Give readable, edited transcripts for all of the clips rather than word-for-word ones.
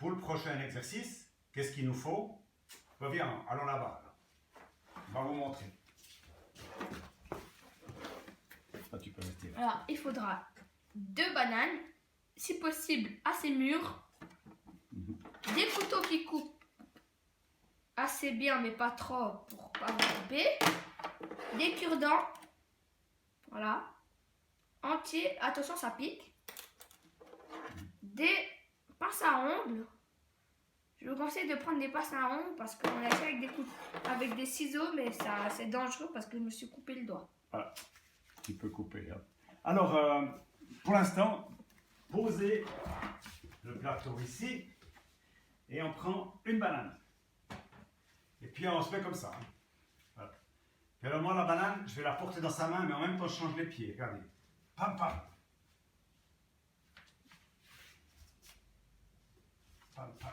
pour le prochain exercice, qu'est-ce qu'il nous faut? Ben, viens, allons là-bas. On va vous montrer. Ah, tu peux rester là. Alors, il faudra 2 bananes, si possible assez mûres, des couteaux qui coupent assez bien mais pas trop pour pas vous couper, des cure-dents, voilà, entiers, attention ça pique, des pinces à ongles. Je vous conseille de prendre des pinces à ongles parce qu'on a fait avec des ciseaux, mais ça c'est dangereux parce que je me suis coupé le doigt. Voilà, tu peux couper. Hein. Alors, pour l'instant, posez le plateau ici et on prend une banane. Et puis on se met comme ça. Hein. Voilà. Et alors moi, la banane, je vais la porter dans sa main, mais en même temps, je change les pieds. Regardez. Pam, pam. Pam, pam.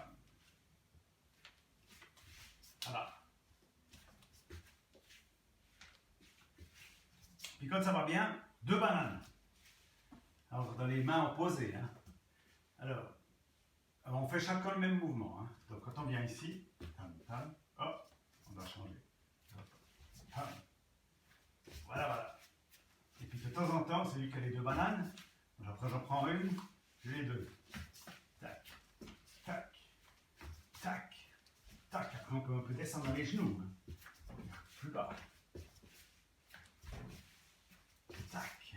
Voilà. Puis quand ça va bien, 2 bananes. Alors dans les mains opposées. Hein. Alors, on fait chacun le même mouvement. Hein. Donc quand on vient ici, tam, tam, hop, on va changer. Hop, tam. Voilà, voilà. Et puis de temps en temps, celui qui a les 2 bananes, après j'en prends une, j'ai les 2. Tac, tac, tac, tac. Après on peut descendre dans les genoux. Hein. Plus bas. Tac.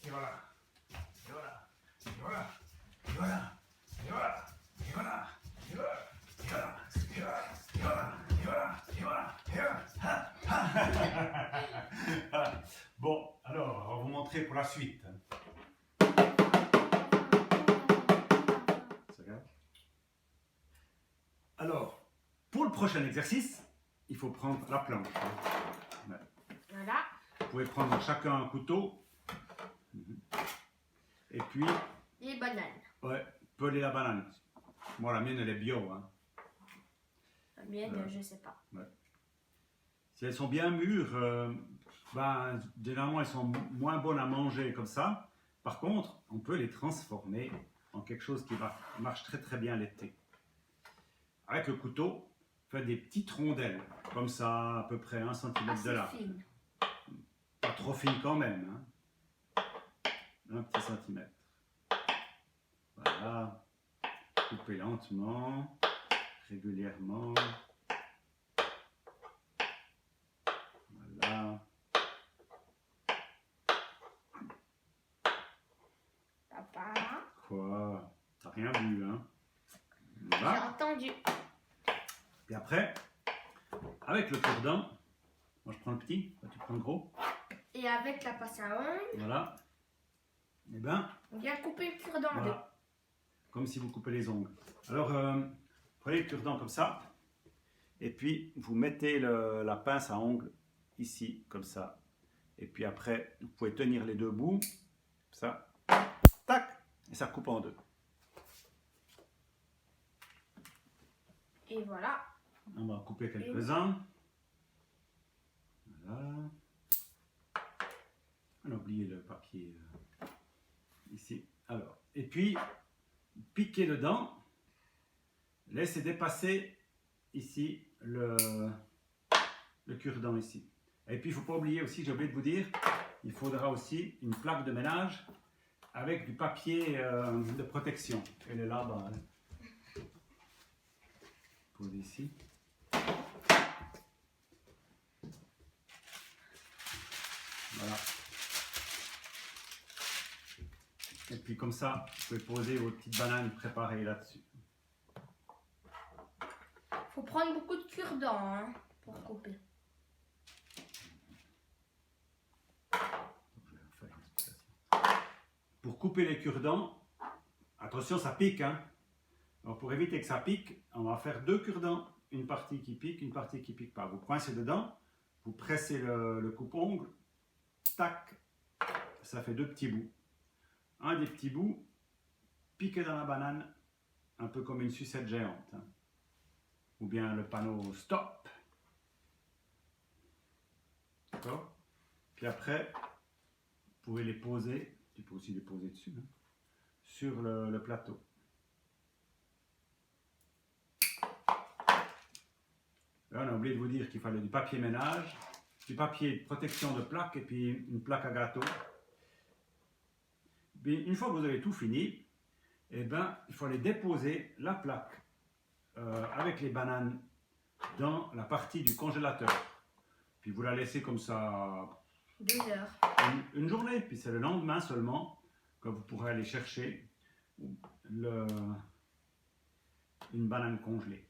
Et voilà. Et voilà. Et voilà. Et voilà. Et voilà. Et voilà. Et voilà. Et voilà. Et voilà. Et voilà. Et voilà. Et voilà. Et voilà. Voilà. Bon, alors, on va vous montrer pour la suite. Alors, pour le prochain exercice, il faut prendre la planche. Voilà. Vous pouvez prendre chacun un couteau. Et puis, Les bananes. ouais, peler la banane. Moi, la mienne, elle est bio. Hein. La mienne, je sais pas. Ouais. Si elles sont bien mûres, ben, généralement, elles sont moins bonnes à manger comme ça. Par contre, on peut les transformer en quelque chose qui marche très très bien l'été. Avec le couteau, faites des petites rondelles, comme ça, à peu près 1 cm de large. Fine. Pas trop fine quand même. Hein. Un petit centimètre. Voilà. Coupez lentement, régulièrement. Voilà. Papa. Quoi? T'as rien vu, hein? J'ai Voilà. entendu. Et après, avec le cure-dent, moi je prends le petit, toi tu prends le gros. Et avec la pince à ongles, Voilà. Et ben, on vient couper le cure-dent en deux. voilà. Comme si vous coupez les ongles. Alors, prenez le cure-dent comme ça. Et puis, vous mettez la pince à ongles ici, comme ça. Et puis après, vous pouvez tenir les 2 bouts. Comme ça. Tac. Et ça coupe en 2. Et voilà. On va couper quelques-uns. Voilà. On a oublié le papier ici. Alors, et puis, piquez dedans. Laissez dépasser ici le cure-dent ici. Et puis, il ne faut pas oublier aussi, j'ai oublié de vous dire, il faudra aussi une plaque de ménage avec du papier de protection. Elle est là-bas. Hein. Posez ici. Voilà. Et puis comme ça, vous pouvez poser vos petites bananes préparées là-dessus. Faut prendre beaucoup de cure-dents hein, pour couper. Pour couper les cure-dents, attention ça pique. Hein. Alors pour éviter que ça pique, on va faire 2 cure-dents. Une partie qui pique, une partie qui pique pas. Vous coincez dedans, vous pressez le coupe-ongle, tac, ça fait 2 petits bouts. Un des petits bouts piqué dans la banane, un peu comme une sucette géante. Hein. Ou bien le panneau stop. D'accord? Puis après, vous pouvez les poser, tu peux aussi les poser dessus, hein, sur le plateau. on a oublié de vous dire qu'il fallait du papier ménage, du papier de protection de plaque et puis une plaque à gâteau. Puis, une fois que vous avez tout fini, eh ben, il faut aller déposer la plaque avec les bananes dans la partie du congélateur. Puis vous la laissez comme ça 2 heures. une journée, puis c'est le lendemain seulement que vous pourrez aller chercher une banane congelée.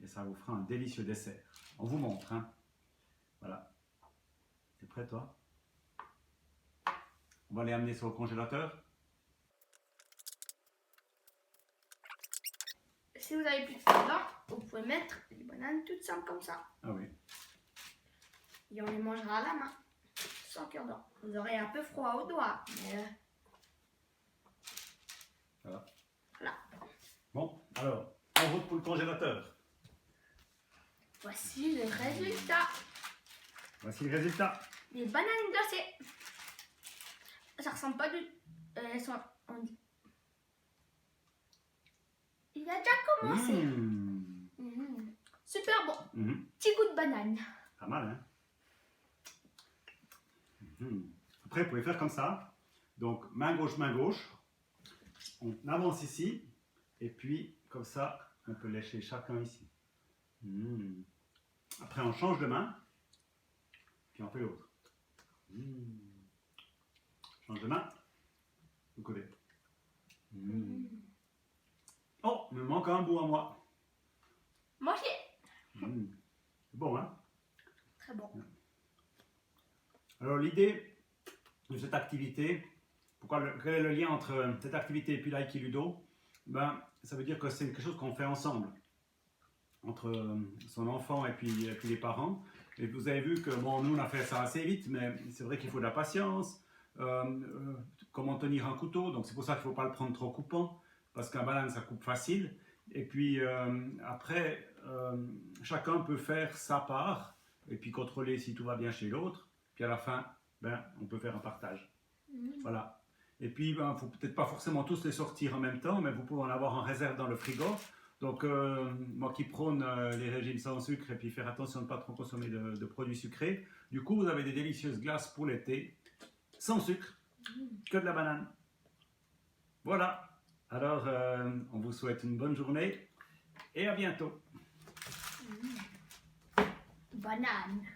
Et ça vous fera un délicieux dessert. On vous montre, hein. Voilà. T'es prêt, toi? On va les amener sur le congélateur. Si vous avez plus de fondant, vous pouvez mettre les bananes toutes simples comme ça. Ah oui. Et on les mangera à la main, sans cure-dent. Vous aurez un peu froid aux doigts, mais... Voilà. Voilà. Bon, alors, en route pour le congélateur. Voici le résultat. Voici le résultat. Les bananes glacées. Ça ressemble pas du... elles sont... Il a déjà commencé. Super bon. Petit goût de banane. Pas mal, hein? Après, vous pouvez faire comme ça. Donc, main gauche. On avance ici. Et puis, comme ça, on peut lécher chacun ici. Après, on change de main. Puis on fait l'autre. Change de main. Vous collez. Oh, il me manque un bout à moi. Mangez. C'est bon, hein? Très bon. Alors, l'idée de cette activité, quel est le lien entre cette activité et puis l'aïkiludo? Ben, ça veut dire que c'est quelque chose qu'on fait ensemble, entre son enfant et puis les parents. Et vous avez vu que, bon, nous, on a fait ça assez vite, mais c'est vrai qu'il faut de la patience, comment tenir un couteau, donc c'est pour ça qu'il ne faut pas le prendre trop coupant, parce qu'un banane, ça coupe facile. Et puis, après, chacun peut faire sa part, et puis contrôler si tout va bien chez l'autre. Puis à la fin, ben, on peut faire un partage. Voilà. Et puis, il ne faut peut-être pas forcément tous les sortir en même temps, mais vous pouvez en avoir en réserve dans le frigo. Donc, moi qui prône les régimes sans sucre et puis faire attention de ne pas trop consommer de produits sucrés, du coup, vous avez des délicieuses glaces pour l'été, sans sucre, que de la banane. Voilà. Alors, on vous souhaite une bonne journée et à bientôt. Banane.